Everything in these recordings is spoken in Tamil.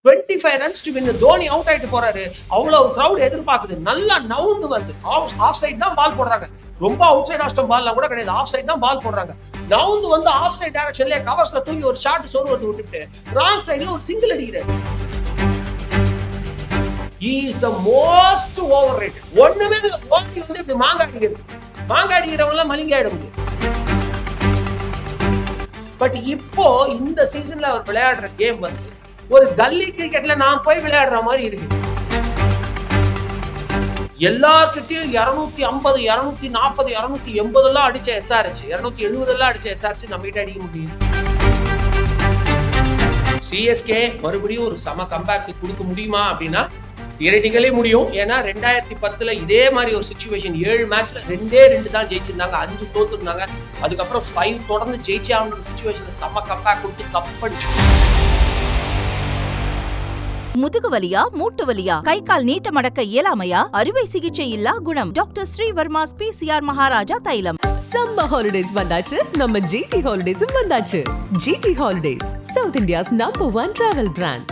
25 runs to win. Dhoni out ஆயிட்டு போறாரு, அவ்வளவு கிரவுட் எதிர்பார்க்குது. நல்லா நவுந்து வந்து ஆஃப் சைட் தான் பால் போடுறாங்க, ரொம்ப அவுட் சைட் ஆஸ்டம் பால்லாம் கூட கிடையாது, ஆஃப் சைட் தான் பால் போடுறாங்க. நவுந்து வந்து ஆஃப் சைட் டைரக்ஷன்ல கவர்ஸ்ல தூக்கி ஒரு ஷாட் சோர்வத்து விட்டுட்டு ராங் சைடுல ஒரு சிங்கிள் அடிக்கிறாரு. He is the most overrated. ஒண்ணுமே இல்ல, தோனி வந்து இப்படி மாங்கா அடிக்கிறவங்க எல்லாம் மலிங்க ஆயிட முடியும். பட் இப்போ இந்த சீசன்ல அவர் விளையாடுற கேம் வந்து ஒரு கல்லி கிரிக்கெட்ல நான் போய் விளையாடுற மாதிரி இருக்கு. எல்லார்கிட்டயும் 250, 240, 280 எல்லாம் அடிச்ச SRH, 270 எல்லாம் அடிச்ச SRH நம்ம கிட்ட அடிக்க முடியும். சிஎஸ்கே மறுபடியும் ஒரு சம கம்பேக் கொடுக்க முடியுமா அப்படின்னா தியரிட்டிக்கலே முடியும். ஏன்னா 2010 இதே மாதிரி ஒரு சிச்சுவேஷன், 7 மேட்ச்ல 2 தான் ஜெயிச்சிருந்தாங்க, 5 தோத்துருந்தாங்க. அதுக்கப்புறம் 5 தொடர்ந்து ஜெயிச்சே ஆகணும் சிச்சுவேஷன்ல சம கம்பேக் கொடுத்து கப்படிச்சு. முதுகு வலியா, மூட்டு வலியா, கை கால் நீட்ட மடக்க இயலாமையா? அறுவை சிகிச்சை இல்லா குணம். டாக்டர் ஸ்ரீவர்மாஸ் PCR மகாராஜா தைலம். சம்மர் ஹாலிடேஸ் வந்தாச்சு, நம்ம GT ஹாலிடேஸும் வந்தாச்சு. GT holidays, south India's #1 travel brand.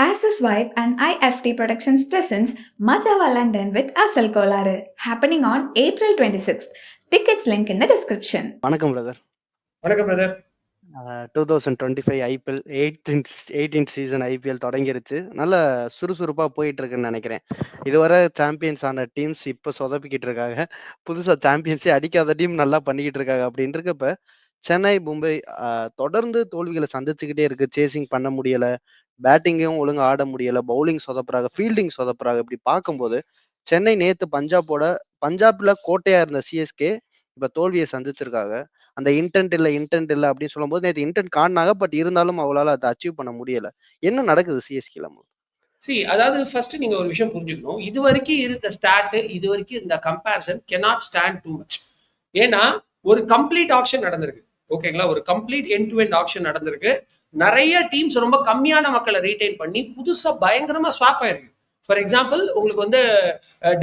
Access Vibe and IFT Productions presents Majawa London with Asal Kolaru, happening on April 26th. Tickets link in the description. வணக்கம் பிரதர். வணக்கம் brother. 2025 IPL 18th season IPL தொடங்கிருச்சு. நல்ல சுறுசுறுப்பா போயிட்டு இருக்குன்னு நினைக்கிறேன். இதுவரை சாம்பியன்ஸ் ஆன டீம்ஸ் இப்ப சொதப்பிக்கிட்டு இருக்காங்க, புதுசா சாம்பியன்ஸே அடிக்காத டீம் நல்லா பண்ணிக்கிட்டு இருக்காங்க. அப்படின்னு இருக்கப்ப சென்னை, மும்பை தொடர்ந்து தோல்விகளை சந்திச்சுக்கிட்டே இருக்கு. சேசிங் பண்ண முடியல, பேட்டிங்கும் ஒழுங்கா ஆட முடியல, பவுலிங் சொதப்புறாங்க, ஃபீல்டிங் சொதப்புறாங்க. இப்படி பார்க்கும்போது சென்னை நேத்து பஞ்சாப்ல கோட்டையா இருந்த சிஎஸ்கே இப்ப தோல்வியை சந்திச்சிருக்காங்க. அந்த இன்டென்ட் இல்ல அப்படின்னு சொல்லும்போது நேற்று இன்டென்ட் காட்டினாங்க, பட் இருந்தாலும் அவங்களால அதை அச்சீவ் பண்ண முடியல. என்ன நடக்குது சிஎஸ்கேல? அதாவது ஃபர்ஸ்ட் நீங்க ஒரு விஷயம் புரிஞ்சுக்கணும். இது வரைக்கும் இருந்த ஸ்டார்ட், இது வரைக்கும் இந்த comparison cannot stand too much. ஏன்னா ஒரு கம்ப்ளீட் ஆக்ஷன் நடந்திருக்கு, ஓகேங்களா? ஒரு complete end to end action நடந்திருக்கு. நிறைய டீம்ஸ் ரொம்ப கம்மியான மக்களை ரீடைன் பண்ணி புதுசா பயங்கரமா ஸ்வாப் ஆயிருக்கு. ஃபார் எக்ஸாம்பிள், உங்களுக்கு வந்து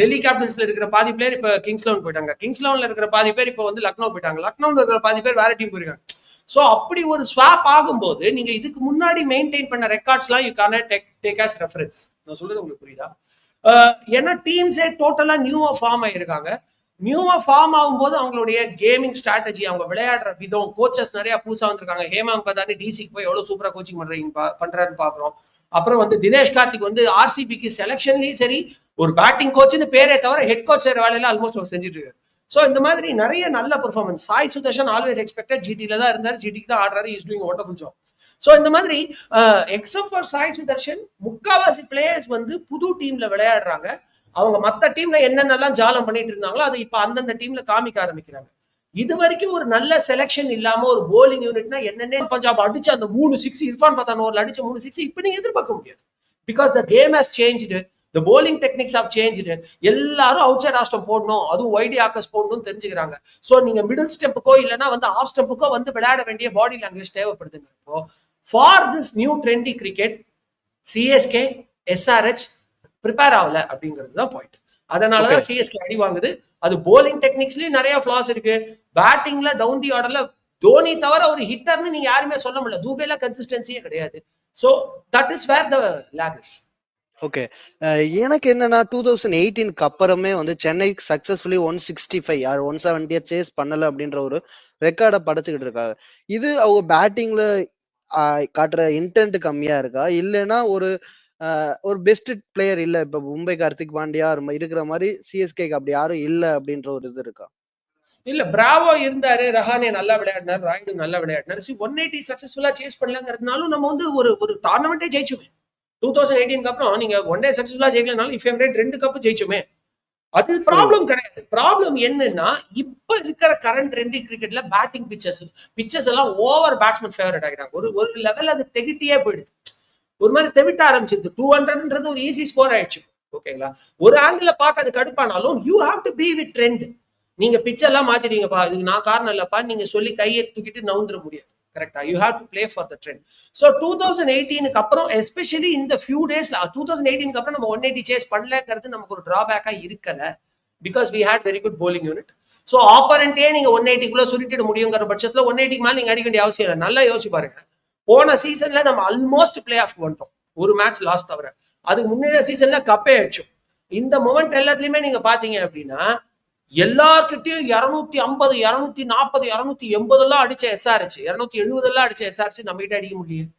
டெல்லி கேபிட்டல்ஸ்ல இருக்கிற பாதி பேர் இப்ப கிங்ஸ் 11 போயிட்டாங்க, கிங்ஸ் 11 இருக்கிற பாதி பேர் இப்ப வந்து லக்னோ போயிட்டாங்க, லக்னோல இருக்கிற பாதி பேர் வேற டீம் போயிருக்காங்க. சோ அப்படி ஒரு ஸ்வாப் ஆகும்போது நீங்க இதுக்கு முன்னாடி மெயின்டைன் பண்ண ரெக்கார்ட்ஸ்லாம் you can take as reference. நான் சொல்றது உங்களுக்கு புரியுதா? ஏன்னா டீம்ஸே டோட்டலா நியூவா ஃபார்ம் ஆயிருக்காங்க. நியூவா ஃபார்ம் ஆகும்போது அவங்களுடைய கேமிங் ஸ்ட்ராட்டஜி, அவங்க விளையாடுற விதம், கோச்சஸ் நிறைய புதுசா வந்திருக்காங்க. ஹேமாம் கதானி டிசிக்கு போய் எவ்வளவு சூப்பரா கோச்சிங் பண்றாருன்னு பாக்குறோம். அப்புறம் வந்து தினேஷ் கார்த்திக் வந்து RCBக்கு செலக்ஷன்லயும் சரி, ஒரு பேட்டிங் கோச்னு பேரே தவிர ஹெட் கோச் செய்யற வேலையில ஆல்மோஸ்ட் அவர் செஞ்சுட்டு இருக்காரு. சோ இந்த மாதிரி நிறைய நல்ல performance. Sai Sudharsan always expected, GTல தான் இருந்தாரு, GTக்கு தான் ஆடுறாரு, is doing wonderful job. So இந்த மாதிரி எக்ஸப்ட் ஃபார் சாய் சுதர்ஷன் முக்காவாசி பிளேயர்ஸ் வந்து புது டீம்ல விளையாடுறாங்க. அவங்க மத்த டீம்ல என்னென்னலாம் ஜாலம் பண்ணிட்டு இருந்தாங்களோ அதை இப்ப அந்தந்த டீம்ல காமிக்க ஆரம்பிக்கிறாங்க. இது வரைக்கும் ஒரு நல்ல செலக்ஷன் இல்லாம ஒரு போலிங் யூனிட்னா என்னென்ன பஞ்சாப் அடிச்சு அந்த 3 6 இர்ஃபான் பத்தான் ஓவர்ல அடிச்ச 3 6 இப்ப நீங்க எதிர்பார்க்க முடியாது. Because the game has changed, the bowling techniques have changed. எல்லாரும் அவுட் சைட் ஆஃப் ஸ்டம்ப் போடணும், அதுவும் வைடி ஆக்கர்ஸ் போடணும்னு தெரிஞ்சுக்கிறாங்க. சோ நீங்க மிடில் ஸ்டெம்புக்கோ இல்லைன்னா வந்து ஆஃப் ஸ்டெம்புக்கோ வந்து விளையாட வேண்டிய பாடி லாங்குவேஜ் தேவைப்படுதுங்க. இப்போ for this new trendy cricket CSK SRH prepare ஆகல அப்படிங்கிறது தான் பாயிண்ட். அதனாலதான் சிஎஸ்கே அடி வாங்குது. அது போலிங் டெக்னிக்ஸ்லயும் நிறைய ஃபிளாஸ் இருக்கு. பேட்டிங்ல டவுன் தி ஆர்டர்ல தோனி தவிர ஒரு ஹிட்டர்னு நீங்க யாருமே சொல்ல முடியல. தூபேல கன்சிஸ்டன்சியே கிடையாது. So that is where the lag is. Okay, எனக்கு என்னன்னா 2018க்கு அப்புறமே வந்து சென்னை சக்சஸ்ஃபுல்லி 165 ஆர் 170 சேஸ் பண்ணல அப்படின்ற ஒரு ரெக்கார்டை படைச்சுக்கிட்டு இருக்காங்க. இது அவங்க பேட்டிங்ல காட்டுற இன்டென்ட் கம்மியா இருக்கா, இல்லைன்னா ஒரு பெஸ்ட் பிளேயர் இல்ல, இப்ப மும்பை கார்த்திக் பாண்டியா இருக்கிற மாதிரி சிஎஸ்கேக்கு அப்படி யாரும் இல்ல அப்படின்ற ஒரு இது இருக்கா? இல்ல, பிராவோ இருந்தாரு, ரஹானே நல்லா விளையாடினார், ராய்டு நல்லா விளையாடினார். 180 சக்சஸ்ஃபுல்லா சேஸ் பண்ணலங்கிறதுனாலும் நம்ம வந்து ஒரு டோர்னமெண்டே ஜெயிச்சுமே. 2018க்கு அப்புறம் நீங்க ஒன் டே சக்சஸ்ஃபுல்லா ஜெயிக்கலனாலும் இஃப் எம் 2 கப் ஜெயிச்சுமே. அது ப்ராப்ளம் கிடையாது. ப்ராப்ளம் என்னன்னா இப்ப இருக்கிற கரண்ட் ட்ரெண்டி கிரிக்கெட்ல பேட்டிங் பிச்சஸ் எல்லாம் ஓவர் பேட்ஸ்மேன் ஃபேவரட் ஆகிட்டாங்க. ஒரு லெவல் அது தெகிட்டியே போயிடுது, ஒரு மாதிரி தெவிட்ட ஆரம்பிச்சிருது. 200ன்றது ஒரு ஈஸி ஸ்கோர் ஆயிடுச்சு, ஓகேங்களா? ஒரு ஆங்கிள் பார்க்க அது கடுப்பானாலும் you have to be with trend. நீங்க பிச்செல்லாம் மாத்திட்டீங்கப்பா, இதுக்கு நான் காரணம் இல்லப்பா நீங்க சொல்லி கையை தூக்கிட்டு நவுந்துட முடியாது. கரெக்டா? You have to play for the trend. So 2018க்கு அப்புறம் எஸ்பெஷலி இந்த ஃபியூ டேஸ்ல 2018க்கு அப்புறம் நம்ம 180 சேஸ் பண்ணலங்கிறது நமக்கு ஒரு டிராபேக்கா இருக்கல. Because we had very good bowling unit. So apparently நீங்க 180க்குள்ள சுருட்டிட முடியுங்கிற பட்சத்துல 180க்கு மேல நீங்க அடிக்க வேண்டிய அவசியம் இல்லை. நல்லா யோசிச்சு பாருங்க, போன சீசன்ல நம்ம ஆல்மோஸ்ட் பிளே ஆஃப் வந்துட்டோம். ஒரு மேட்ச் லாஸ் தவிர. அதுக்கு முன்னாடி சீசன்ல கப்பே அடிச்சோம். இந்த மொமெண்ட் எல்லாத்துலயுமே நீங்க பாத்தீங்க அப்படின்னா எல்லார்கிட்டயும் 250, 240, 280 எல்லாம் அடிச்ச எஸ்ஆர்ஹெச், 270 எல்லாம் அடிச்ச எஸ்ஆர்ஹெச் நம்ம கிட்ட அடிக்க முடியும்.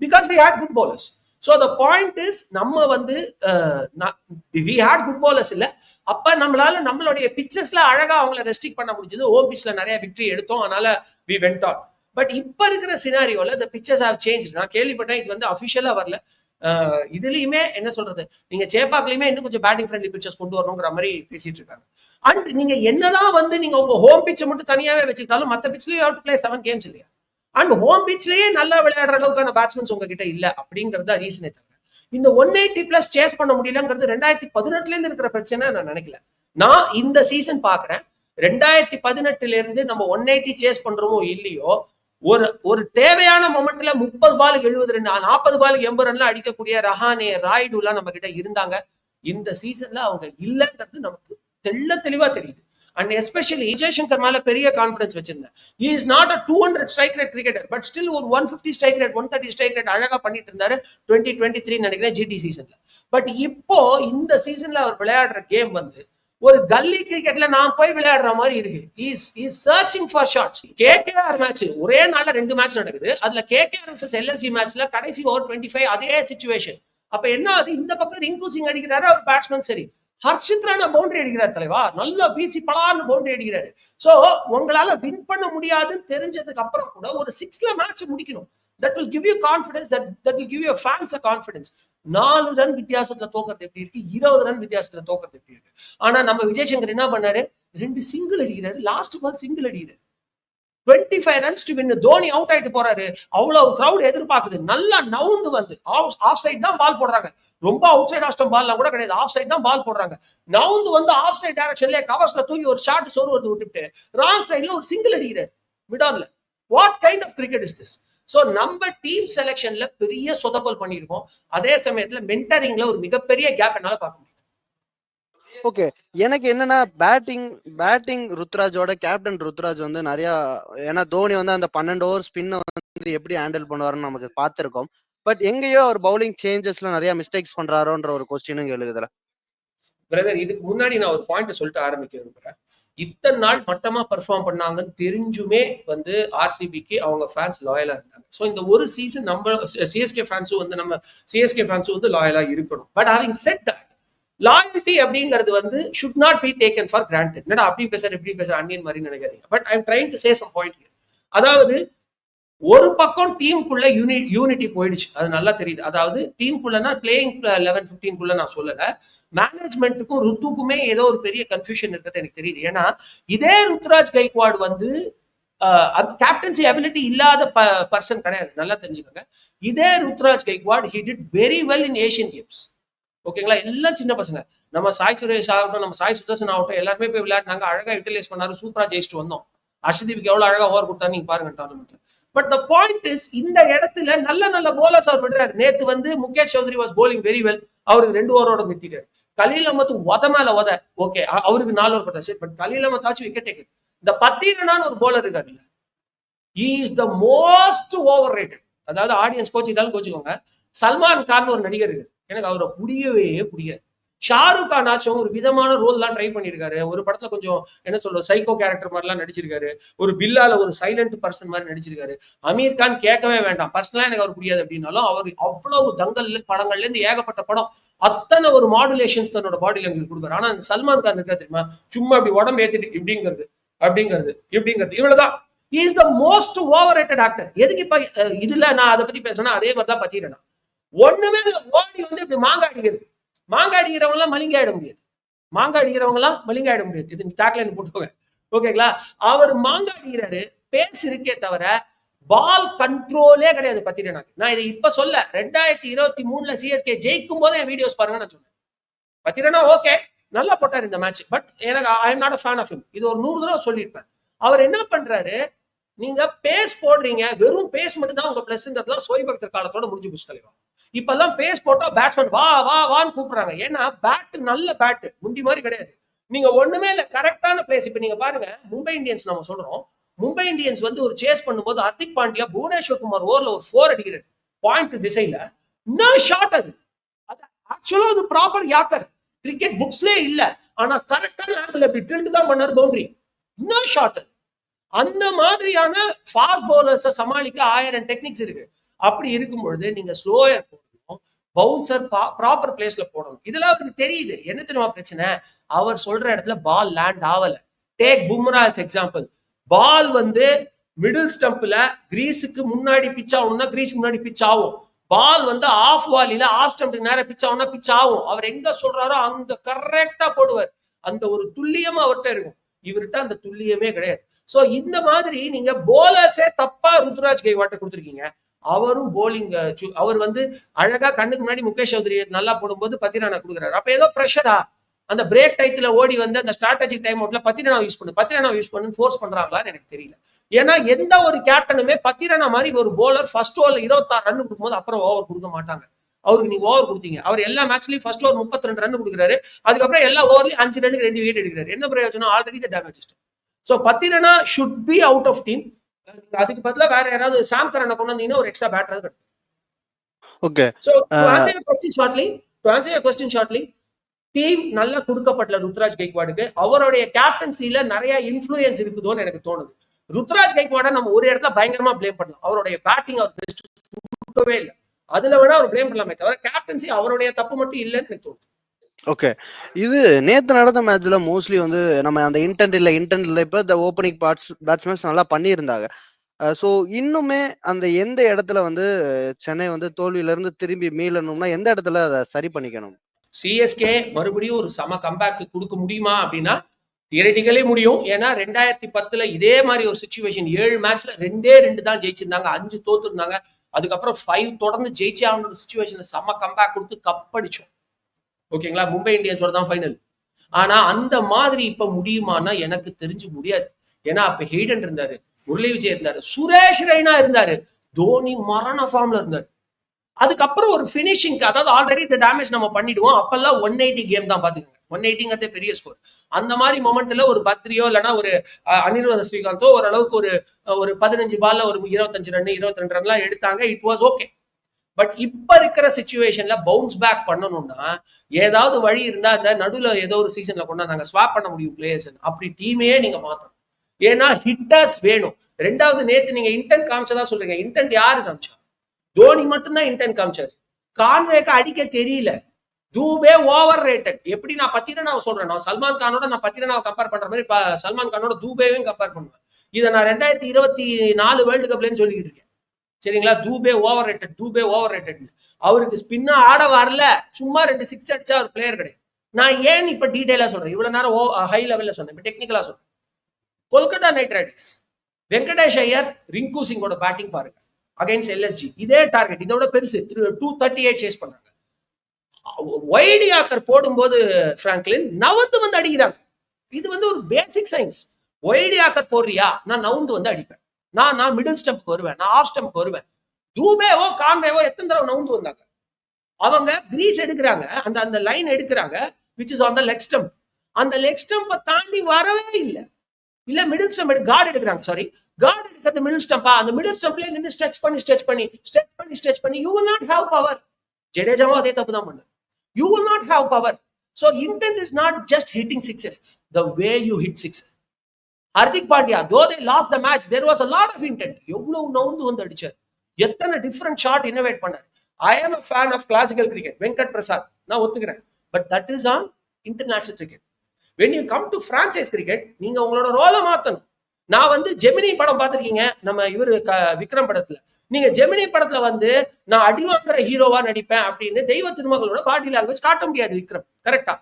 Because we had good bowlers. So the point is நம்ம வந்து we had good bowlers இல்ல, அப்ப நம்மளால நம்மளுடைய பிச்சஸ்ல அழகா அவங்கள ரெஸ்ட்ரிக்ட் பண்ண முடிஞ்சது. ஹோம் பிச்ல நிறைய விக்டரி எடுத்தோம், அதனால we went on. பட் இப்ப இருக்கிற சினாரியோல the pitches have changed. நான் கேள்விப்பட்டேன், இது வந்து அபிஷியலா வரல, இதுலயுமே என்ன சொல்றது, நீங்க சேப்பாக்லயுமே இன்னும் கொஞ்சம் பேட்டிங் ஃப்ரெண்ட்லி பிச்சர்ஸ் கொண்டு வரணுங்கிற மாதிரி பேசிட்டு இருக்காங்க. அண்ட் நீங்க என்னதான் வந்து நீங்க உங்க ஹோம் பிச்சை மட்டும் தனியாவே வச்சுக்கிட்டாலும் மத்த பிச்லயும் you have to play 7 games இல்லையா? அண்ட் ஹோம் பிச்லயே நல்லா விளையாடுற அளவுக்கான பேட்ஸ்மேன்ஸ் உங்ககிட்ட இல்ல அப்படிங்கறத ரீசனே தவிர இந்த 180+ சேஸ் பண்ண முடியலங்கிறது 2018ல இருந்து இருக்கிற பிரச்சனை நான் நினைக்கல. நான் இந்த சீசன் பாக்குறேன், 2018ல இருந்து நம்ம 180 சேஸ் பண்றோமோ இல்லையோ, ஒரு தேவையான மொமெண்ட்ல 30 பாலுக்கு 70 ரன், 40 பாலுக்கு 80 ரன்ல அடிக்கக்கூடிய ரஹானே, ராய்டு எல்லாம் நம்ம கிட்ட இருந்தாங்க. இந்த சீசன்ல அவங்க இல்லங்கிறது நமக்கு தெளிவா தெரியுது. அண்ட் எஸ்பெஷலி விஜய் சங்கர் மேல பெரிய கான்பிடன்ஸ் வச்சிருந்தேன். He is not a 200 strike rate cricketer, but still ஒரு 150 ஸ்ட்ரைக் ரேட், 130 ஸ்ட்ரைக் ரேட் அழகா பண்ணிட்டு இருந்தாரு 2023 நினைக்கிறேன் ஜிடி சீசன்ல. பட் இப்போ இந்த சீசன்ல அவர் விளையாடுற கேம் வந்து ஒரு கல்லி கிரிக்கெட்ல நான் போய் விளையாடுற மாதிரி இருக்கு. Is searching for shots. KKR match ஒரே நாள்ல 2 மேட்ச் நடக்குது. அதுல கேகேஆர் வர்சஸ் எல்எஸ்ஜி மேட்ச்ல கடைசி ஓவர் 25 அதே சிச்சுவேஷன். அப்ப என்ன ஆகுது, இந்த பக்கம் ரிங்கு சிங் அடிக்கிறாரு, அவர் பேட்ஸ்மேன் சரி, ஹர்ஷித் ராணா பவுண்டரி அடிக்கிறார் தலைவா, நல்லா வீசி பலான்னு பவுண்டரி அடிக்கிறாரு. சோ உங்களால வின் பண்ண முடியாதுன்னு தெரிஞ்சதுக்கு அப்புறம் கூட ஒரு 6ல மேட்ச் முடிக்கணும். That will give you confidence, that will give you fans a confidence. 4 run வித்தியாசத்துல தோக்கிறது எப்படி இருக்கு, 20 ரன் வித்தியாசத்துல தோக்கிறது எப்படி இருக்கு. ஆனா நம்ம விஜய் சங்கர் என்ன பண்ணாரு, 2 சிங்கிள் அடிக்கிறாரு, லாஸ்ட் பால் சிங்கிள் அடிக்கிறாரு, 25 runs to win. Dhoni out ஆயிட்டு போறாரு, அவ்வளவு கிரௌட் எதிர்பார்க்குது, நல்லா நவுந்து வந்து ஆஃப் சைட் தான் பால் போடுறாங்க, ரொம்ப அவுட் சைட் ஆஸ்டம் பால்லாம் கூட கிடையாது, ஆஃப் சைட் தான் பால் போடுறாங்க. நவுந்து வந்து ஆஃப் சைட் டைரக்ஷன்ல கவர்ஸ்ல தூக்கி ஒரு ஷாட் சோறு வந்து விட்டுட்டு ராங் சைட்ல ஒரு சிங்கிள் அடிக்கிறாரு மிடான்ல. What kind of cricket is this? So நம்ம டீம் செலக்ஷன்ல பெரிய சொதப்பல் பண்ணிருக்கோம். அதே சமயத்துல மென்டரிங்ல ஒரு மிகப்பெரிய கேப் என்னால பார்க்க முடியுது. ஓகே, எனக்கு என்னன்னா பேட்டிங் ருத்ராஜோட கேப்டன் ருத்ராஜ் வந்து நிறைய, ஏன்னா தோனி வந்து அந்த 12 ஓவர் ஸ்பின்னை வந்து எப்படி ஹேண்டில் பண்ணுவாருன்னு நமக்கு பார்த்திருக்கோம். பட் எங்கேயோ அவர் பவுலிங் சேஞ்சஸ்ல நிறைய மிஸ்டேக்ஸ் பண்றாரோன்ற ஒரு கொஸ்டினும் எழுதுறேன். பிரதர், இதுக்கு முன்னாடி நான் ஒரு பாயிண்ட் சொல்லிட்டு ஆரம்பிக்க விரும்புறேன். இத்தனை நாள் மட்டமா பெர்ஃபார்ம் பண்ணாங்கன்னு தெரிஞ்சுமே வந்து ஆர்சிபிக்கு அவங்க ஃபேன்ஸ் லாயலா இருந்தாங்க. ஸோ இந்த ஒரு சீசன் நம்ம சிஎஸ்கே ஃபேன்ஸும் வந்து லாயலா இருக்கணும். But having set that, loyalty அப்படிங்கிறது வந்து should not be taken for granted. என்னடா அப்படி பேசுற அன்னியன் மாதிரி நினைக்காதீங்க. But I am trying to say some point here. அதாவது ஒரு பக்கம் டீமுக்குள்ள யூனிட்டி போயிடுச்சு, அது நல்லா தெரியுது. அதாவது டீமுக்குள்ளனா பிளேயிங் 11-15 நான் சொல்லல, மேனேஜ்மெண்ட்டுக்கும் ருத்துக்குமே ஏதோ ஒரு பெரிய கன்ஃபியூஷன் இருக்கிறது எனக்கு தெரியுது. ஏன்னா இதே ருத்ராஜ் கைக்வாட் வந்து கேப்டன்சி அபிலிட்டி இல்லாத பர்சன் கிடையாது, நல்லா தெரிஞ்சுக்கோங்க. இதே Ruturaj Gaikwad he did very well in Asian games. ஓகேங்களா, எல்லாம் சின்ன பசங்க, நம்ம சாய் சுரேஷ் ஆகட்டும், நம்ம சாய் சுதர்சன் ஆகட்டும், எல்லாருமே போய் விளையாடினாங்க, அழகா யூட்டிலைஸ் பண்ணாரு, சூப்பரா ஜெயிச்சுட்டு வந்தோம். ஹர்ஷதீப்க்கு எவ்வளவு அழகா ஓவர் கொடுத்தா நீங்க பாருங்க டோர்னமெண்ட்ல. பட் த பாயிண்ட் இஸ், இந்த இடத்துல நல்ல போலர்ஸ் அவர் விடுறாரு. நேத்து வந்து Mukesh Choudhary was bowling very well, அவருக்கு 2 ஓவரோட நிறுத்திட்டாரு. கலீல் அஹ்மத் மேல ஓகே, அவருக்கு 4 ஓவர் போட்டாச்சு. பட் கலீல் அஹ்மத் ஆச்சு விக்கெட் டேக்கர். இந்த பத்தீரனான்னு ஒரு போலர் இருக்காருல்ல, he is the most overrated. அதாவது ஆடியன்ஸ் கோச்சிக்கோங்க, சல்மான் கான் ஒரு நடிகர் இருக்கு, எனக்கு அவரை பிடிக்கவே பிடிக்காது. ஷாருக் கான் ஆச்சும் ஒரு விதமான ரோல் எல்லாம் ட்ரை பண்ணிருக்காரு. ஒரு படத்துல கொஞ்சம் என்ன சொல்றது, சைக்கோ கேரக்டர் மாதிரி எல்லாம் நடிச்சிருக்காரு. ஒரு பில்லால ஒரு சைலண்ட் பர்சன் மாதிரி நடிச்சிருக்காரு. அமீர் கான் கேட்கவே வேண்டாம், பர்சனலா எனக்கு அவர் பிடிக்காது அப்படின்னாலும் அவர் அவ்வளவு தங்கல் படங்கள்ல இருந்து ஏகப்பட்ட படம், அத்தனை ஒரு மாடுலேஷன்ஸ் தன்னோட பாடி லாங்குவேஜ் கொடுப்பாரு. ஆனா சல்மான் கான் இருக்கா தெரியுமா, சும்மா அப்படி உடம்பு ஏத்திட்டு இப்படிங்கிறது இவ்வளவுதான். he is the most overrated actor. எதுக்கு இப்ப இதுல நான் அதை பத்தி பேசுறேன்னா, அதே மாதிரிதான் பத்திரனா ஒண்ணுமே இல்ல, ஓடி வந்து இப்படி மாங்காய் அடிக்கிறவங்க எல்லாம் மலிங்க ஆயிட முடியாது. இது டேக்லைன் போட்டுக்கோங்க, ஓகேங்களா. அவர் மாங்காய் அடிக்கிறாரு, பேஸ் இருக்கே தவிர பால் கண்ட்ரோலே கிடையாது பத்திரனாக்கு. நான் இதை இப்ப சொல்ல, 2023 சிஎஸ்கே ஜெயிக்கும் போது என் வீடியோஸ் பாருங்க நான் சொன்னேன். பத்திரனா ஓகே நல்லா போட்டார் இந்த மேட்ச், பட் எனக்கு I am not a fan of him. இது ஒரு 100 தடவை சொல்லியிருப்பேன். அவர் என்ன பண்றாரு, நீங்க பேஸ் போடுறீங்க, வெறும் பேஸ் மட்டும் தான் உங்க பிளஸ்ங்கிறதுலாம் சோய் பக்தர் காலத்தோட முடிஞ்சு போச்சு தலைவா. இப்ப எல்லாம் பேஸ் போட்டா பேட்ஸ்மேன் வான்னு கூப்பிடுறாங்க. ஏன்னா பேட் நல்ல பேட் முந்தி மாதிரி கிடையாது. நீங்க ஒண்ணுமே இல்ல, கரெக்டான பிளேஸ். இப்ப நீங்க பாருங்க, மும்பை இந்தியன்ஸ் நம்ம சொல்றோம், மும்பை இந்தியன்ஸ் வந்து ஒரு சேஸ் பண்ணும்போது ஹர்திக் பாண்டியா புவனேஸ்வர் குமார் ஓவர்ல ஒரு 4 அடிக்கிறாரு பாயிண்ட் திசையில. இன்னும் ஷார்ட் அது ஆக்சுவலா அது ப்ராப்பர் யாக்கர் கிரிக்கெட் புக்ஸ்லயே இல்ல. ஆனா கரெக்டான ஆங்கிள் அப்படி டில்ட் தான் பண்ணாரு பவுண்டரி. இன்னும் ஷார்ட் அது. அந்த மாதிரியான ஃபாஸ்ட் பவுலர்ஸை சமாளிக்க 1000 டெக்னிக்ஸ் இருக்கு. அப்படி இருக்கும் பொழுது நீங்க ஸ்லோயர் போடணும், பவுன்சர் ப்ராப்பர் பிளேஸ்ல போடணும். இதெல்லாம் அவருக்கு தெரியுது. என்ன தெரியுமா பிரச்சனை? அவர் சொல்ற இடத்துல பால் லேண்ட் ஆகல. Take Bumrah as example. Ball வந்து மிடில் ஸ்டம்ப்ல கிரீஸுக்கு முன்னாடி பிச் ஆகணும்னா கிரீஸுக்கு முன்னாடி பிச் ஆகும். பால் வந்து ஆஃப் வாலில ஆஃப் ஸ்டம்ப்க்கு நேரம் பிச் ஆகும்னா பிச் ஆகும். அவர் எங்க சொல்றாரோ அங்க கரெக்டா போடுவார். அந்த ஒரு துல்லியமா அவர்கிட்ட இருக்கும். இவர்கிட்ட அந்த துல்லியமே கிடையாது. சோ இந்த மாதிரி நீங்க போலர்ஸே தப்பா ருத்ராஜ் கெய்க்வாட்டை கொடுத்துருக்கீங்க. அவரும் போலிங் அவர் வந்து அழகா கண்ணுக்கு முன்னாடி முகேஷ் சௌத்ரி நல்லா போடும்போது பத்திரானா கொடுக்குறாரு. அப்ப ஏதோ ப்ரெஷரா அந்த பிரேக் டைத்துல ஓடி வந்து அந்த ஸ்ட்ராட்டஜிக் டைம் அவுட்ல பத்திரானா யூஸ் பண்ணு ஃபோர்ஸ் பண்றாங்களான்னு எனக்கு தெரியல. ஏன்னா எந்த ஒரு கேப்டனுமே பத்திரானா மாதிரி ஒரு போலர் ஃபர்ஸ்ட் ஓவர்ல 26 ரன் கொடுக்கும்போது அப்புறம் ஓவர் கொடுக்க மாட்டாங்க. அவருக்கு நீங்க ஓவர் கொடுத்தீங்க. அவர் எல்லா மேட்ச்லயும் ஃபர்ஸ்ட் ஓவர் 32 ரன் கொடுக்குறாரு. அதுக்கப்புறம் எல்லா ஓவர்லயும் 5 ரன்னுக்கு 2 விக்கெட் எடுக்கிறாரு. என்ன பிரயோஜனம்? Already damage. So Pathirana should be out of team. அதுக்கு பதிலா வேற யாராவது சாம் கரனை கொண்டு வந்தீங்கன்னா ஒரு எக்ஸ்ட்ரா பேட்டர் கிடைக்கும். Okay. So to answer your question shortly team நல்லா கொடுக்கப்பட்ட ருத்ராஜ் கெய்க்வாடுக்கு அவருடைய கேப்டன்சில நிறைய இன்ஃப்ளூயன்ஸ் இருக்குதோன்னு எனக்கு தோணுது. ருத்ராஜ் கெய்க்வாட நம்ம ஒரு இடத்துல பயங்கரமா பிளேம் பண்ணலாம். அவருடைய பேட்டிங் அவர் பெஸ்ட் கொடுக்கவே இல்லை. அதுல வேணா அவர் பிளேம் பண்ணலாமே தவிர கேப்டன்சி அவருடைய தப்பு மட்டும் இல்லைன்னு எனக்கு தோணுது. ஓகே. இது நேத்து நடந்த மேட்ச்ல மோஸ்ட்லி வந்து நம்ம அந்த இன்டென்ட் இல்ல இப்ப இந்த ஓப்பனிங் பேட்ஸ்மேன்ஸ் நல்லா பண்ணியிருந்தாங்க. ஸோ இன்னுமே அந்த எந்த இடத்துல வந்து சென்னை வந்து தோல்வியில இருந்து திரும்பி மீளணும்னா எந்த இடத்துல அதை சரி பண்ணிக்கணும்? சிஎஸ்கே மறுபடியும் ஒரு சம கம்பேக் கொடுக்க முடியுமா அப்படின்னா தியரட்டிக்கலே முடியும். ஏன்னா 2010 இதே மாதிரி ஒரு சிச்சுவேஷன் 7 மேட்ச்ல 2 தான் ஜெயிச்சிருந்தாங்க, 5 தோத்து இருந்தாங்க. அதுக்கப்புறம் 5 தொடர்ந்து ஜெயிச்சே ஆகணும் சிச்சுவேஷன் சம கம்பேக் கொடுத்து கப் அடிச்சோம். ஓகேங்களா? மும்பை இந்தியன்ஸோட தான் ஃபைனல். ஆனா அந்த மாதிரி இப்ப முடியுமானா எனக்கு தெரிஞ்சு முடியாது. ஏன்னா அப்ப ஹெய்டன் இருந்தாரு, முரளி விஜய் இருந்தாரு, சுரேஷ் ரெய்னா இருந்தாரு, தோனி மரண ஃபார்ம்ல இருந்தாரு. அதுக்கப்புறம் ஒரு பினிஷிங், அதாவது ஆல்ரெடி இந்த டேமேஜ் நம்ம பண்ணிடுவோம். அப்பெல்லாம் 180 கேம் தான் பாத்துக்கோங்க. 180 பெரிய ஸ்கோர். அந்த மாதிரி மொமெண்ட்ல ஒரு பத்ரியோ இல்லைன்னா ஒரு அனிருத்த ஸ்ரீகாந்தோ ஓரளவுக்கு ஒரு 15 பால்ல ஒரு 25 ரன் 22 ரன்லாம் எடுத்தாங்க. It was okay. பட் இப்ப இருக்கிற சிச்சுவேஷன்ல பவுன்ஸ் பேக் பண்ணணும்னா ஏதாவது வழி இருந்தா இந்த நடுவுல ஏதோ ஒரு சீசன்ல கொண்டா நாங்க ஸ்வாப் பண்ண முடியும் பிளேயர்ஸ். அப்படி டீமே நீங்க மாத்தணும். ஏன்னா ஹிட்டர்ஸ் வேணும். ரெண்டாவது நேத்து நீங்க இன்டென்ட் காமிச்சதா சொல்றீங்க. இன்டென்ட் யாரு காமிச்சா? தோனி மட்டும்தான் இன்டென்ட் காமிச்சாரு. கான்வேக்கு அடிக்க தெரியல. Dube overrated. எப்படி நான் பத்திரனாவை சொல்றேன், நான் சல்மான் கானோட நான் பத்திரனாவை கம்பேர் பண்ற மாதிரி சல்மான் கானோட தூபேவையும் கம்பேர் பண்ணுவேன். இதை நான் 2024 வேர்ல்டு கப்லன்னு சொல்லிக்கிட்டு இருக்கேன். சரிங்களா? Dube overrated. அவருக்கு ஸ்பின்னா ஆட வரல, சும்மா 2 6 அடிச்சா ஒரு பிளேயர் கிடையாது. நான் ஏன் இப்ப டீடைலா சொல்றேன், இவ்வளவு நேரம் ஹை லெவல்ல சொன்னேன், இப்ப டெக்னிக்கலா சொல்றேன். கொல்கத்தா நைட் ரைடர்ஸ் வெங்கடேஷ் ஐயர் ரிங்கு சிங்கோட பேட்டிங் பாருங்க அகைன்ஸ்ட் எல்எஸ்ஜி. இதே டார்கெட், இதோட பெருசு 238 சேஸ் பண்றாங்க. வைட் யாக்கர் போடும்போது பிராங்க்லின் நவந்து வந்து அடிக்கிறாங்க. இது வந்து ஒரு பேசிக் சயின்ஸ். வைட் யாக்கர் போடுறியா, நான் நவுந்து வந்து அடிப்பேன். நான் மிடில் ஸ்டம்ப்க்கு வருவேன், நான் ஆஃப் ஸ்டம்ப்க்கு வருவேன். தூபேவோ கான்வேவோ எத்தனை தடவை நவுந்து வந்தாங்க. அவங்க கிரீஸ் எடுக்கிறாங்க, அந்த லைன் எடுக்கிறாங்க which is on the leg stump. அந்த லெக் ஸ்டம்ப் தாண்டி வரவே இல்லை. இல்ல மிடில் ஸ்டம்ப் கார்டு எடுக்கிறாங்க. சாரி, கார்டு எடுக்கிறது மிடில் ஸ்டம்பா? அந்த மிடில் ஸ்டம்ப்ல நின்று ஸ்ட்ரெச் பண்ணி you will not have power. ஜடேஜாவும் அதே தப்பு தான் பண்ணாரு. You will not have power. So intent is not just hitting sixes, the way you hit sixes. Hardik Pandya, though they lost the match, there was a lot of intent. எவ்வளவு நவுந்து வந்து அடிச்சார், எத்தனை டிஃபரெண்ட் ஷாட் இன்னோவேட் பண்ணார். I am a fan of classical cricket. Venkat Prasad நான் ஒத்துக்கிறேன். But that is on international cricket. when you come to franchise cricket, நீங்க உங்களோட ரோலை மாத்தணும். நான் வந்து ஜெமினி படம் பார்த்திருக்கீங்க, நம்ம இவரு விக்ரம் படத்துல. நீங்க ஜெமினி படத்துல வந்து நான் அடி வாங்குற ஹீரோவா நடிப்பேன் அப்படின்னு தெய்வ திருமகளோட பாடி லாங்குவேஜ் காட்ட முடியாது விக்ரம். கரெக்டா?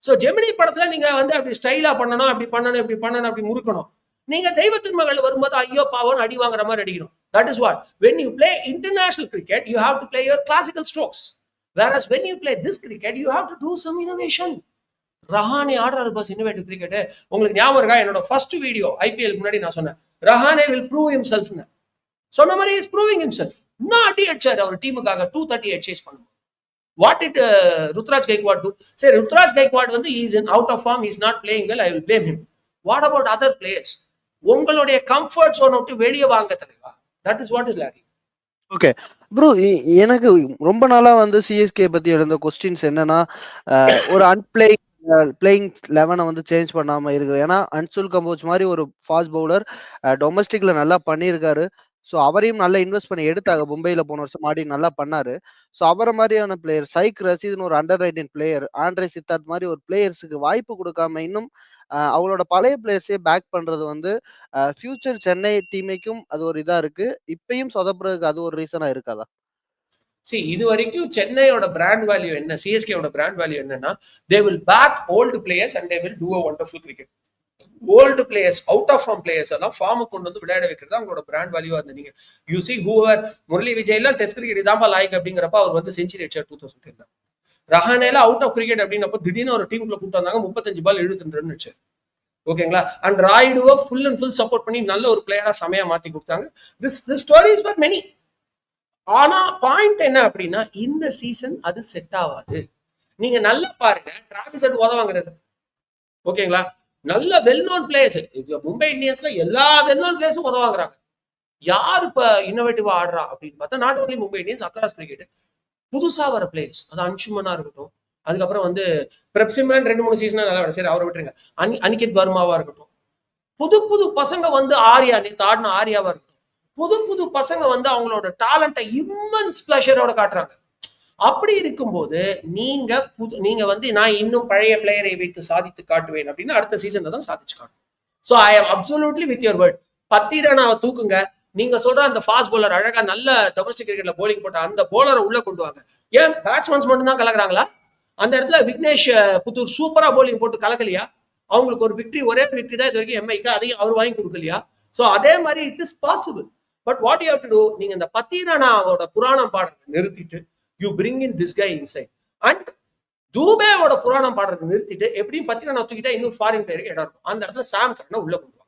சோ ஜெமினி படத்துல நீங்க வந்து அப்படி ஸ்டைலா பண்ணணும், அப்படி பண்ணணும், அப்படி முறுக்கணும். நீங்க தெய்வ திருமகள் வரும்போது ஐயோ பாவம் அடி வாங்குற மாதிரி அடிக்கணும். That is what. When you play international cricket, you have to play your classical strokes. Whereas when you play this cricket, you have to do some innovation. Rahane ஆடுறாரு பாஸ் இன்னோவேட்டிவ் கிரிக்கெட். உங்களுக்கு ஞாபகம் இருக்கா? என்னோட ஃபர்ஸ்ட் வீடியோ ஐபிஎல் முன்னாடி நான் சொன்னேன், ரஹானே will prove himself. சொன்ன மாதிரி is proving himself. இன்னும் அடி அடிச்சாரு அவர் டீமுக்காக 238 சேஸ் பண்ணும். What did Rutraj Gaikwad do? Say Rutraj Gaikwad வந்து he is in out of form, he is not playing well, I will blame him. What about other players? உங்களுடைய கம்ஃபர்ட் ஜோன் விட்டு வெளியே வாங்க தலைவா. That is what is lacking. Okay. Bro எனக்கு ரொம்ப நாளா வந்து சிஎஸ்கே பத்தி எழுந்த கொஸ்டின்ஸ் என்னன்னா, ஒரு பிளேயிங் 11 வந்து சேஞ்ச் பண்ணாம இருக்கு. ஏன்னா அன்சுல் கம்போஜ் மாதிரி ஒரு ஃபாஸ்ட் பவுலர் டொமஸ்டிக்ல நல்லா பண்ணியிருக்காரு. ஸோ அவரையும் நல்லா இன்வெஸ்ட் பண்ணி எடுத்தாங்க. மும்பைல போன வருஷம் ஆடி நல்லா பண்ணாரு. ஸோ அவரை மாதிரியான பிளேயர், சைக் ரஷீத்னு ஒரு under rated player, Andre Siddharth மாதிரி ஒரு பிளேயர்ஸுக்கு வாய்ப்பு கொடுக்காம இன்னும் அவங்களோட பழைய பிளேயர்ஸே பேக் பண்றது வந்து ஃபியூச்சர் சென்னை டீமைக்கும் அது ஒரு இதா இருக்கு. இப்பயும் சொதப்புறதுக்கு அது ஒரு ரீசனா இருக்காதா? இது வரைக்கும் சென்னையோட பிராண்ட் வேல்யூ என்ன, சிஎஸ்கேயோட பிராண்ட் வேல்யூ என்னன்னா, they will back old players and they will do a wonderful cricket. Old players, out of form players எல்லாம் ஃபார்ம் கொண்டு வந்து விளையாட வைக்கிறது அவங்களோட பிராண்ட் வேல்யூவா இருந்து. நீங்க you see whoever Murali Vijay எல்லாம் டெஸ்ட் கிரிக்கெட் இதாம்பா லாய்க் அப்படிங்கிறப்ப அவர் வந்து செஞ்சுரி அடிச்சார் 2010. ரஹானேல அவுட் ஆஃப் கிரிக்கெட் அப்படின்னப்போ திடீர்னு ஒரு டீமுக்குள்ள கூப்பிட்டு வந்தாங்க, 35 பால் 72 ரன் வச்சார். ஓகேங்களா? அண்ட் ராய்டுவை ஃபுல் அண்ட் ஃபுல் சப்போர்ட் பண்ணி நல்ல ஒரு பிளேயரா சமயா மாத்தி கொடுத்தாங்க. This stories for many. ஆனா பாயிண்ட் என்ன அப்படின்னா, இந்த சீசன் அது செட் ஆகாது. நீங்க நல்லா பாருங்க, டிராவிஸ் ஹெட் உதவாங்கிறது. ஓகேங்களா? நல்ல வெல் நோன் பிளேயர்ஸ் மும்பை இந்தியன்ஸ்ல எல்லா வெல் நோன் பிளேயர்ஸும் உதவாங்கிறாங்க. யார் இப்ப இன்னோவேட்டிவா ஆடுறா அப்படின்னு பார்த்தா, not only Mumbai Indians, across cricket புதுசா வர பிளேயர்ஸ், அது அன்சுமனா இருக்கட்டும், அதுக்கப்புறம் வந்து பிரப்சிம்ரன் 2-3 சீசனா நல்லா விட, சரி அவரை விட்டுருங்க, அனிகேத் வர்மாவா இருக்கட்டும், புது புது பசங்க வந்து ஆர்யா, நேத்து ஆடின ஆர்யாவா இருக்கட்டும், புது புது பசங்க வந்து அவங்களோட டேலண்ட்டை இம்மன்ஸ் பிளஷரோட காட்டுறாங்க. அப்படி இருக்கும்போது நீங்க வந்து நான் இன்னும் பழைய பிளேயரை வைத்து சாதித்து காட்டுவேன் அப்படின்னு அடுத்த சீசன்ல தான் சாதிச்சு காட்டும். So I am absolutely with your word. 10 run தூக்குங்க. நீங்க சொல்ற அந்த ஃபாஸ்ட் பவுலர் அழகா நல்ல டொமஸ்டிக் கிரிக்கெட்ல போலிங் போட்ட அந்த போலரை உள்ள கொண்டு வாங்க. ஏன் பேட்ஸ்மேன்ஸ் மட்டும் தான் கலக்குறாங்களா? அந்த இடத்துல விக்னேஷ் புத்தூர் சூப்பரா போலிங் போட்டு கலக்கலையா? அவங்களுக்கு ஒரு விக்டரி, ஒரே விக்டரி தான் இது வரைக்கும் எம்ஐக்கு, அதையும் அவர் வாங்கி கொடுக்கலையா? ஸோ அதே மாதிரி it is possible. But what you have to do, நீங்க இந்த 10 ரனாவோட புராணம் பாடுறதை நிறுத்திட்டு you bring in this guy insight. And தூபேவோட புராணம் பாடுறதை நிறுத்திட்டு எப்படியும் 10 ரன் தூக்கிட்டா இன்னும் ஃபாரின் பிளேயருக்கு இடம் இருக்கும். அந்த இடத்துல சாம் கரனை உள்ள கொண்டு வாங்க.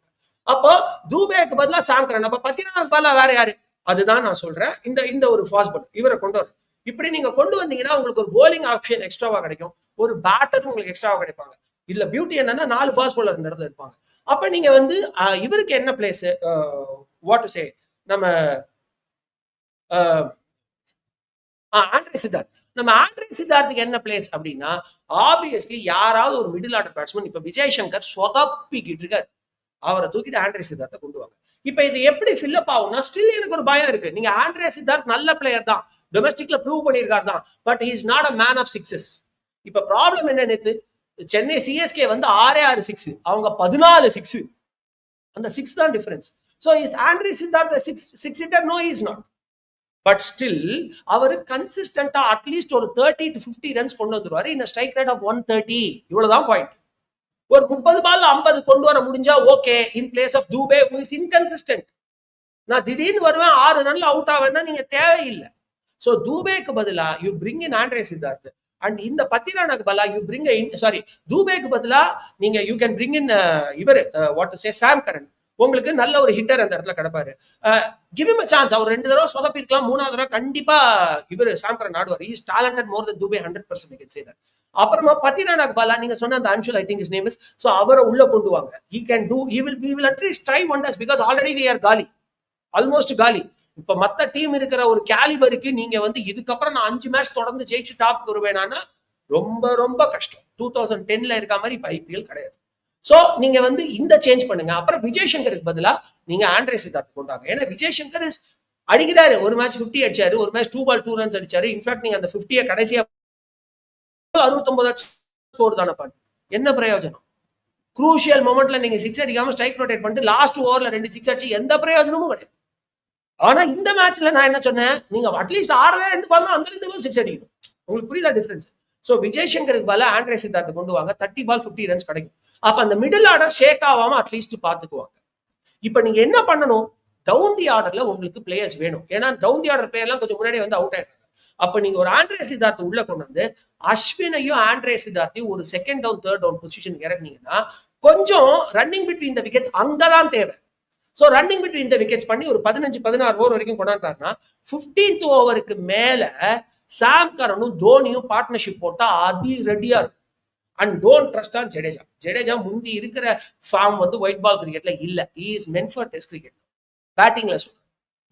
அப்போ தூபேக்கு பதிலா சாம் கரன், அப்ப 10 ரனுக்கு பதிலா வேற யாரு? அதுதான் நான் சொல்றேன். இந்த ஒரு ஃபாஸ்ட் பாலர் இவரை கொண்டு வர. இப்படி நீங்க கொண்டு வந்தீங்கன்னா உங்களுக்கு ஒரு போலிங் ஆப்ஷன் எக்ஸ்ட்ராவா கிடைக்கும், ஒரு பேட்டர் உங்களுக்கு எக்ஸ்ட்ராவா கிடைப்பாங்க. இதுல பியூட்டி என்னன்னா 4 ஃபாஸ்ட் பாலர் இந்த இடத்துல இருப்பாங்க. அப்ப நீங்க வந்து இவருக்கு என்ன பிளேஸ், வாட் டு சே, நம்ம ஆண்ட்ரே சித்தார்த். நம்ம ஆண்ட்ரே சித்தார்த்துக்கு என்ன பிளேஸ் அப்படின்னா, ஆப்வியஸ்லி யாராவது ஒரு மிடில் ஆர்டர் பேட்ஸ்மேன், இப்ப விஜய் சங்கர் சொதப்பிக்கிட்டு இருக்காரு, அவரை தூக்கிட்டு ஆண்ட்ரே சித்தார்த்தை கொண்டு வாங்க. இப்ப இது எப்படி ஃபில்லப் ஆகும்னா, ஸ்டில் எனக்கு ஒரு பயம் இருக்கு. நீங்க ஆண்ட்ரே சித்தார்த் நல்ல பிளேயர் தான், டொமஸ்டிக்ல ப்ரூவ் பண்ணியிருக்காரு தான், but is not a man of sixes. இப்ப ப்ராப்ளம் என்ன, நேத்து சென்னை சிஎஸ்கே வந்து 6 6, அவங்க 14 6. அந்த 6 தான் difference. So is Andre Siddharth six hitter? No, is not. But still அவர் கன்சிஸ்டன்டா அட்லீஸ்ட் ஒரு 30 to 50 ரன்ஸ் கொண்டு வந்துருவாரு இன் ஸ்ட்ரைக் ரேட் ஆஃப் 130. இவ்வளவுதான் பாயிண்ட். ஒரு 30 பால் 50 கொண்டு வர முடிஞ்சா okay, in place of Dube who is inconsistent. நான் திடீர்னு வருவேன் 6 ரன்ல அவுட் ஆவேன்னா நீங்க தேவையில்லை. ஸோ தூபேக்கு பதிலா you bring in Andre Siddharth. And இந்த 10 ரனுக்கு பதிலா யூ பிரிங் தூபேக்கு பதிலா நீங்க யூ கேன் பிரிங் இன் இவர் what to say Sam Curran. உங்களுக்கு நல்ல ஒரு ஹிட்டர் அந்த இடத்துல கிடைப்பாரு. Give him a chance. அவர் 2 தடவை சொதப்பிருக்கலாம், 3வது தடவை கண்டிப்பா இவர் சாம் கரன் ஆடுவார். Is talented more than Dube 100% can say that. அப்புறமா 10 ரனுக்கு பதிலா நீங்க சொன்ன அந்த Anshul, I think his name is, so அவரை உள்ள கொண்டு வாங்க. he can do, he will at least try wonders because already we are காலி, ஆல்மோஸ்ட் காலி. இப்ப மத்த டீம் இருக்கிற ஒரு கேலிபருக்கு நீங்க வந்து இதுக்கப்புறம் நான் 5 மேட்ச் தொடர்ந்து ஜெயிச்சு டாப்க்கு வருவேனா ரொம்ப ரொம்ப கஷ்டம். 2010ல இருக்க மாதிரி இப்ப ஐபிஎல் கிடையாது. சோ நீங்க வந்து இந்த சேஞ்ச் பண்ணுங்க. அப்புறம் விஜய் சங்கருக்கு பதிலா நீங்க ஆண்ட்ரே சித்தார்த் கொண்டாங்க. ஏன்னா விஜய் சங்கர் அடிக்கிறாரு, ஒரு மேட்ச் 50 அடிச்சாரு, ஒரு மேட்ச் 2 பால் 2 ரன்ஸ் அடிச்சாரு. இன்ஃபேக்ட் நீங்க அந்த 50 கடைசியா 69 ஸ்கோர் தானே பண்ணு, என்ன பிரயோஜனம்? குரூஷியல் மொமெண்ட்ல நீங்க 6 அடிக்காம ஸ்ட்ரைக் ரொட்டேட் பண்ணிட்டு லாஸ்ட் ஓவர்ல 2 6 அடிச்சு எந்த பிரயோஜனமும் கிடையாது. ஆனா இந்த மேட்ச்ல நான் என்ன சொன்னேன், நீங்க அட்லீஸ்ட் 2 பால் தான், அந்த 2 பால் 6 அடிக்கணும். உங்களுக்கு புரியுதா டிஃபரன்ஸ்? சோ விஜய் சங்கருக்கு பதிலா ஆண்ட்ரே சித்தார்த் கொண்டு வாங்க, 30 பால் 50 ரன்ஸ் கிடைக்கும். அப்ப அந்த மிடில் ஆர்டர் ஷேக் ஆகாம அட்லீஸ்ட் பாத்துக்குவாங்க. இப்ப நீங்க என்ன பண்ணணும், டவுன் தி ஆர்டர்ல உங்களுக்கு பிளேயர்ஸ் வேணும். ஏன்னா டவுன் தி ஆர்டர் பிளேயர் எல்லாம் கொஞ்சம் முன்னாடி வந்து அவுட் ஆயிடுறாங்க. அப்ப நீங்க ஒரு ஆண்ட்ரே சித்தார்த் உள்ள கொண்டு வந்து அஸ்வினையும் ஆண்ட்ரே சித்தார்த்தையும் ஒரு second down third down position இறக்குனீங்கன்னா கொஞ்சம் ரன்னிங் பிட்வீன் த விக்கெட்ஸ் அங்கதான் தேவை. So running between the wickets பண்ணி ஒரு 15-16 ஓவர் வரைக்கும் கொண்டாடுறாருன்னா 15th ஓவருக்கு மேல சாம் கரனும் தோனியும் பார்ட்னர்ஷிப் போட்டா அது ரெடியா இருக்கும். And don't trust on Jadeja. Jadeja முந்தி இருக்கிற ஃபார்ம் வந்து ஒயிட் பால் கிரிக்கெட்ல இல்ல. He is meant for test cricket. பேட்டிங்ல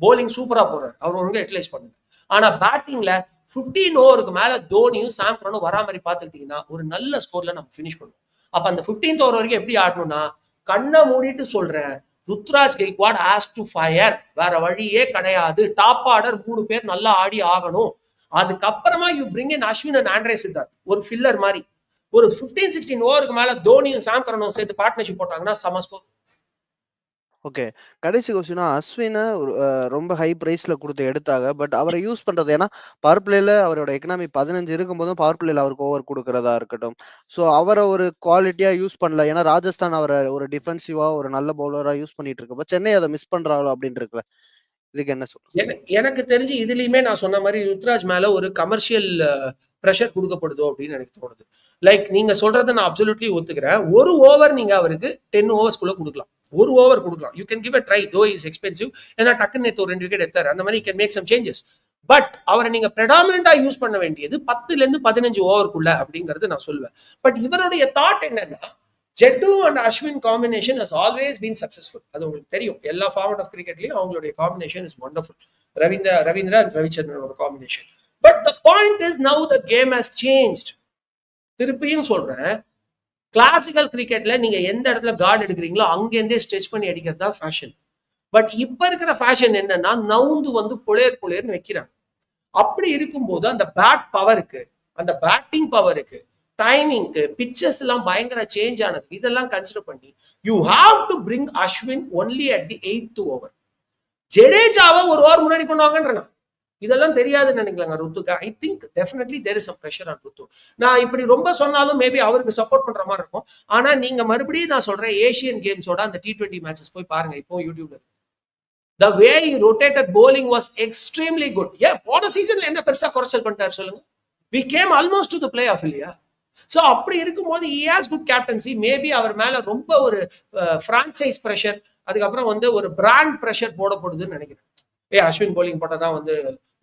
போலிங் சூப்பரா போறாரு, அவர் ஒழுங்கா யூட்டிலைஸ் பண்ணுங்க. ஆனா பேட்டிங்ல 15 ஓவருக்கு மேல தோனியும் சாம் கரனும் வரா மாதிரி பாத்துக்கிட்டீங்கன்னா ஒரு நல்ல ஸ்கோர்ல நம்ம பினிஷ் பண்ணுவோம். அப்ப அந்த 15th ஓவர் வரைக்கும் எப்படி ஆடணும்னா, கண்ணை மூடிட்டு சொல்றேன், Ruturaj Gaikwad has to fire. வேற வழியே கிடையாது. டாப் ஆர்டர் 3 பேர் நல்லா ஆடி ஆகணும். அதுக்கப்புறமா you bring in Ashwin and Andre Siddharth ஒரு ஃபில்லர் மாதிரி. ஒரு 15-16 ஓவருக்கு மேல தோனியும் சாம் கரனும் சேர்த்து பார்ட்னர்ஷிப் போட்டாங்கன்னா சம ஸ்கோர். ஓகே. கடைசி கொஸ்டினா அஸ்வின ஒரு ரொம்ப ஹை பிரைஸ்ல குடுத்து எடுத்தாங்க. பட் அவர யூஸ் பண்றது ஏன்னா, பவர் பிளேல அவரோட எக்கனாமி 15 இருக்கும்போதும் பவர் பிளேல அவருக்கு ஓவர் குடுக்கிறதா இருக்கட்டும். ஸோ அவர ஒரு குவாலிட்டியா யூஸ் பண்ணல. ஏன்னா ராஜஸ்தான் அவர ஒரு டிஃபென்சிவா ஒரு நல்ல பவுலரா யூஸ் பண்ணிட்டு இருக்கப்ப, சென்னை அத மிஸ் பண்றாங்களோ அப்படின்னு இருக்குல்ல. இதுக்கு என்ன சொல்றீங்க? எனக்கு தெரிஞ்சு இதுலயுமே நான் சொன்ன மாதிரி ருத்ராஜ் மேல ஒரு கமர்ஷியல் ப்ரெஷர் கொடுக்கப்படுதோ அப்படின்னு எனக்கு தோணுது. லைக் நீங்க சொல்றதை நான் அப்சல்யூட்லி ஒத்துக்கிறேன். ஒரு ஓவர் நீங்க அவருக்கு 10 ஓவர்ஸ்குள்ள கொடுக்கலாம். ஒரு ஓவர் கொடுக்கலாம். You can give a try though is expensive. ஏன்னா டக்குன்னு நேற்று ஒரு 2 விக்கெட் எடுத்தாரு. அந்த மாதிரி can make some changes. But அவரை நீங்க predominant-ஆ யூஸ் பண்ண வேண்டியது 10ல இருந்து 15 ஓவருக்குள்ள அப்படிங்கறது நான் சொல்லுவேன். பட் இவருடைய தாட் என்னன்னா, Jaddu and Ashwin combination has always been successful. அது உங்களுக்கு தெரியும். எல்லா ஃபார்மட் ஆஃப் கிரிக்கெட்லயும் அவங்களுடைய combination is wonderful. Ravindra and ரவிச்சந்திரனோட combination. But the point is now the game has changed. திருப்பியும் சொல்றேன், கிளாசிக்கல் கிரிக்கெட்ல நீங்க எந்த இடத்துல கார்டு எடுக்கிறீங்களோ அங்கேருந்தே ஸ்ட்ரெச் பண்ணி அடிக்கிறது தான் ஃபேஷன். பட் இப்ப இருக்கிற ஃபேஷன் என்னன்னா, நவுந்து வந்து புலேர்னு வைக்கிறாங்க. அப்படி இருக்கும்போது அந்த பேட் பவருக்கு, அந்த பேட்டிங் பவருக்கு, டைமிங்க்கு, பிச்சஸ் எல்லாம் பயங்கர சேஞ்ச் ஆனது. இதெல்லாம் கன்சிடர் பண்ணி you have to bring Ashwin only at the 8th over. ஜடேஜாவை ஒரு ஓவர் முன்னாடி கொண்டு வாங்கன்றா. இதெல்லாம் தெரியாதுன்னு நினைக்கலாங்க ருத்துக்கு. I think definitely there is some pressure on Ruthu. நான் இப்படி ரொம்ப சொன்னாலும் மேபி அவருக்கு சப்போர்ட் பண்ற மாதிரி இருக்கும். ஆனா நீங்க மறுபடியும் நான் சொல்றேன், ஏசியன் கேம்ஸோட அந்த T20 மேட்சஸ் போய் பாருங்க. இப்போ யூடியூப்ல the way he rotated bowling was extremely good. போன சீசன்ல என்ன பெருசா குறைச்சல் பண்ணிட்டாரு சொல்லுங்க. we came almost to the playoff இல்லையா? சோ அப்படி இருக்கும்போது he has good captaincy. Maybe அவர் மேல ரொம்ப ஒரு பிரான்சைஸ் பிரஷர், அதுக்கப்புறம் வந்து ஒரு பிராண்ட் பிரஷர் போடப்படுதுன்னு நினைக்கிறேன். அஸ்வின் போலிங் போட்டா தான் வந்து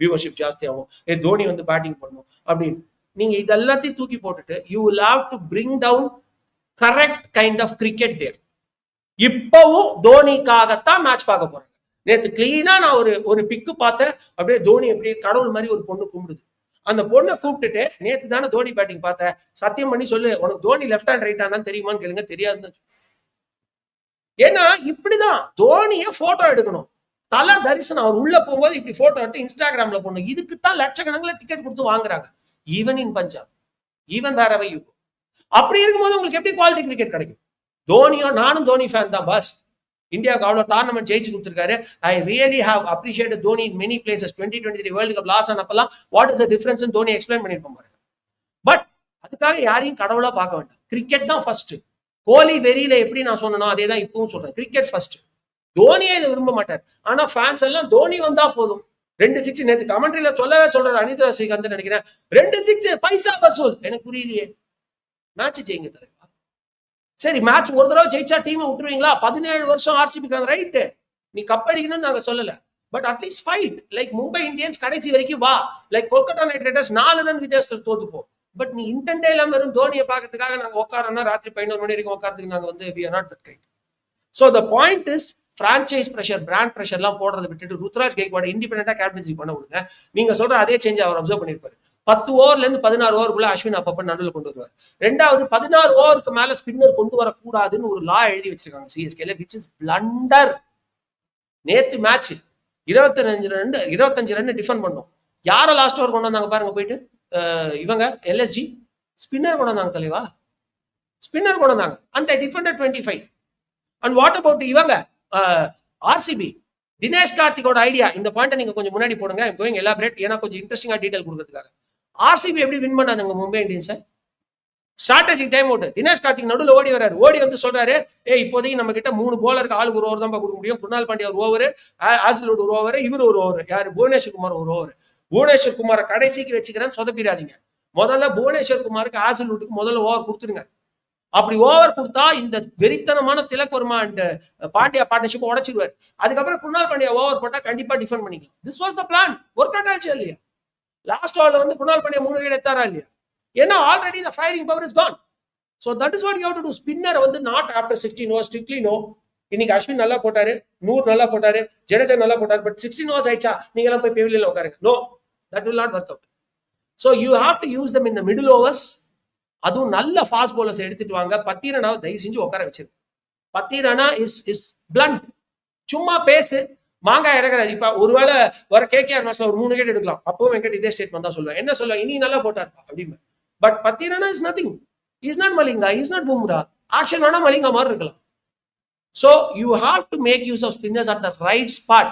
வியூவர்ஷிப் ஜாஸ்தி ஆகும், தோனி வந்து பேட்டிங் பண்ணணும் அப்படின்னு. நீங்க இதெல்லாத்தையும் தூக்கி போட்டுட்டு you will have to bring down correct kind of cricket there. இப்பவும் தோனிக்காகத்தான் மேட்ச் பார்க்க போறேன். நேத்து கிளீனா நான் ஒரு பிக்கு பார்த்தேன். அப்படியே தோனி அப்படியே கடவுள் மாதிரி ஒரு பொண்ணு கும்பிடுது. அந்த பொண்ணை கூப்பிட்டுட்டு, நேத்து தானே தோனி பேட்டிங் பார்த்தேன், சத்தியம் பண்ணி சொல்லு, உனக்கு Dhoni left hand right hand தெரியுமான்னு கேளுங்க. தெரியாதுன்னு. ஏன்னா இப்படிதான் தோனிய போட்டோ எடுக்கணும். தல தரிசனம் அவர் உள்ள போகும்போது இப்படி போட்டோ எடுத்து இன்ஸ்டாகிராம்ல போடணும். இதுக்குத்தான் லட்சக்கணக்கில் டிக்கெட் கொடுத்து வாங்குறாங்க. ஈவன் இன் பஞ்சாப், ஈவன் வேற வை. அப்படி இருக்கும்போது உங்களுக்கு எப்படி குவாலிட்டி கிரிக்கெட் கிடைக்கும்? தோனியோ, நானும் தோனி ஃபேன் தான் பாஸ். இந்தியாவுக்கு அவ்வளவு டோர்னமெண்ட் ஜெயிச்சு கொடுத்திருக்காரு. I really have appreciated Dhoni in many places. 2023 world cup loss ஆனப்பெல்லாம் what is the difference Dhoni explain பண்ணிருப்போம் பாருங்க. பட் அதுக்காக யாரையும் கடவுளா பார்க்க வேண்டாம். கிரிக்கெட் தான் ஃபர்ஸ்ட். கோலி வெறியில எப்படி நான் சொன்னனோ அதே தான் இப்பவும் சொல்றேன். Cricket first. தோனியே இதை விரும்ப மாட்டார். ஆனா ஃபேன்ஸ் எல்லாம் தோனி வந்தா போதும். 2 6 நேத்து கமெண்ட்ரியில சொல்லவே சொல்றாரு அனிதா ஸ்ரீகாந்த் நினைக்கிறேன். 2 6 பைசா வசூல். எனக்கு புரியலையே. மேட்ச் ஜெயிங்க தலைவா. சரி, மேட்ச் ஒரு தடவை ஜெயிச்சா டீமை விட்டுருவீங்களா? 17 வருஷம் ஆர்சிபிக்கு ரைட்டு. நீ கப் அடிக்கணும்னு நாங்க சொல்லல. But at least fight. Like Mumbai Indians கடைசி வரைக்கும் வா. Like Kolkata knight Riders 4 run வித்தியாசத்தில் தோத்துப்போம். பட் நீ இன்டென்டே இல்லாம வெறும் தோனியை பார்க்கறதுக்காக நாங்க உட்காரோம்னா ராத்திரி 11 மணி வரைக்கும் உட்காரத்துக்கு நாங்க வந்து we are not that kind. So the point is, franchise pressure, brand pressure எல்லாம் போடுறதை விட்டுட்டு ருத்ராஜ் கெய்க்வாட் இண்டிபெண்டா கேப்டன்சி பண்ண விடுங்க. நீங்க சொல்ற அதே சேஞ்ச் அவர் அப்சர்வ் பண்ணிருப்பாரு. 10 ஓவர்ல இருந்து 16 ஓவருக்குள்ள அஸ்வின் அப்பப்ப நடுவில் கொண்டு வருவார். ரெண்டாவது 16 ஓவருக்கு மேல ஸ்பின்னர் கொண்டு வரக்கூடாதுன்னு ஒரு லா எழுதி வச்சிருக்காங்க சிஎஸ்கேல, which is blunder. நேத்து மேட்ச் 25 ரன் டிஃபெண்ட் பண்ணோம். யார லாஸ்ட் ஓவர் கொண்டு வந்தாங்க பாருங்க போயிட்டு. இவங்க எல்எஸ்ஜி ஸ்பின்னர் கொண்டு வந்தாங்க தலைவா. ஸ்பின்னர் கொண்டு வந்தாங்க. அந்த டிஃபெண்டர் 25. அண்ட் வாட் அபவுட் இவங்க ஆர்சிபி? தினேஷ் கார்த்திகோட ஐடியா. இந்த பாயிண்ட் நீங்க கொஞ்சம் முன்னாடி போடுங்க. I'm going elaborate. ஏன்னா கொஞ்சம் இன்ட்ரெஸ்டிங்கா டீடைல் கொடுக்கறதுக்காக. ஆர்சிபி எப்படி வின் பண்ணாங்க Mumbai Indians? Strategic time out. Dinesh Karthik நடுவில் ஓடி வர்றாரு. ஓடி வந்து சொல்றாரு, இப்போதைக்கு நம்ம கிட்ட 3 போலருக்கு ஆளுக்கு ஒரு ஓவர் தான் கொடுக்க முடியும். குருணால் பாண்டியா ஒரு ஓவர், ஆசிலோட் ஒரு ஓவர், இவர் ஒரு ஓவர், யாரு புவனேஸ்வர் குமார் ஒரு ஓவர். புவனேஸ்வர் குமாரை கடைசிக்கு வச்சுக்கிறேன்னு சொதப்பிடாதீங்க. முதல்ல புவனேஸ்வர் குமாருக்கு ஆசிலோட்டுக்கு முதல்ல ஓவர் கொடுத்துருங்க. அப்படி ஓவர் கொடுத்தா இந்த வெறித்தனமான திலக் வர்மா அண்ட் பாண்டியா பார்ட்னர்ஷிப் உடைச்சிடுவார். அதுக்கப்புறம் குருணால் பாண்டியா ஓவர் போட்டா கண்டிப்பா டிஃபெண்ட் பண்ணிக்கலாம். This was the plan. Work out ஆச்சு இல்லையா? லாஸ்ட் ஓவர்ல வந்து குருணால் பாண்டியா 3 விக்கெட் எடுத்தாரா இல்லையா? ஏன்னா already the firing power is gone. So that is what you have to do. Spinner வந்து not after 16 overs strictly no. இன்னைக்கு அஸ்வின் நல்லா போட்டாரு, 100 நல்லா போட்டாரு, ஜடேஜா நல்லா போட்டாரு. பட் 16 ஓவர்ஸ் ஆயிடுச்சா நீங்க எல்லாம் போய் பெவிலியன்ல உட்காருங்க. No, That will not work out. So you have to use them in the middle overs. அதுவும் நல்ல ஃபாஸ்ட் bowlers எடுத்துட்டு வாங்க. பத்திரனாவை தயவு செஞ்சு உட்கார வச்சிரு. Pathirana is blunt. சும்மா பேசு, மாங்காய் இறக்குறாரு. இப்ப ஒருவேளை வர கேகேஆர் மேட்ச்ல ஒரு 3 விக்கெட் எடுக்கலாம். அப்பவும் வெங்கட் இதே ஸ்டேட்மெண்ட் தான் சொல்லுவேன். என்ன சொல்லுவேன், இனி நல்லா போட்டார்ப்பா அப்படின்னு. But Pathirana is nothing. Is not Malinga, is not Bumrah. Action வேணா மலிங்கா மாதிரி இருக்கலாம். So you have to make use of spinners at the right spot.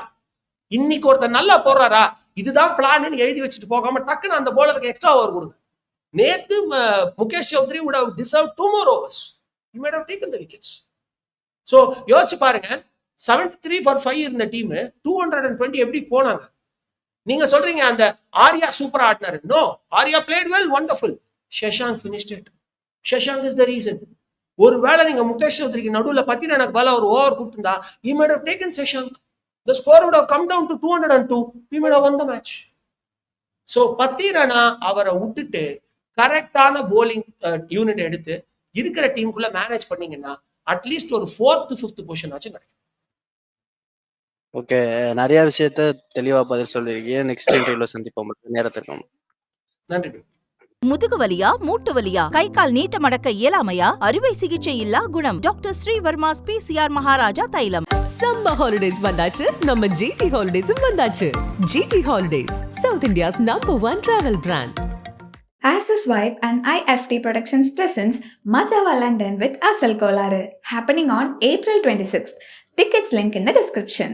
இன்னைக்கு ஒருத்தர் நல்லா போடுறாரா, இதுதான் பிளான் எழுதி வச்சுட்டு போகாம டக்குன்னு அந்த போலருக்கு எக்ஸ்ட்ரா ஓவர் கொடுங்க. நேத்து Mukesh Chowdhury would have deserved 2 more overs. He might have taken the wickets. So யோசிச்சு பாருங்க, 73 for 5 இருந்த டீம் 220 எப்படி போனாங்க? நீங்க சொல்றீங்க அந்த ஆர்யா சூப்பரா ஆடினாரு. No, Arya played well, wonderful. Shashank finished it. Shashank is the reason. ஒருவேளை நீங்க முகேஷ் சௌத்ரிக்கு நடுவுல பத்திரனாக்கு பால ஒரு ஓவர் கொடுத்திருந்தா, he might have taken Shashank. The score would have come down to 202. We might have won the match. So Pathirana அவரை விட்டுட்டு கரெக்டான போலிங் யூனிட் எடுத்து இருக்கிற டீமுக்குள்ள மேனேஜ் பண்ணீங்கன்னா அட்லீஸ்ட் ஒரு 4th 5th பொசிஷன் ஆச்சு கிடைக்கும். ஓகே, நிறைய விஷயத்த தெளிவா பதில் சொல்லிருக்கீங்க. நெக்ஸ்ட் இன்டர்வியூல சந்திப்போம். நேரத்திற்கும் நன்றி. முதுகு வலியா, மூட்டு வலியா, கை கால் நீட்ட மடக்க இயலாமையா, அறுவை சிகிச்சை இல்லா குணம். டாக்டர் ஸ்ரீவர்மாஸ் PCR மகாராஜா தைலம். சம்மர் ஹாலிடேஸ் வந்தாச்சு, நம்ம ஜிடி ஹாலிடேஸும் வந்தாச்சு. GT holidays, south India's number 1 travel brand. Access Vibe and IFT Productions presents Majava London with Asal Kolaru, happening on April 26th. Tickets link in the description.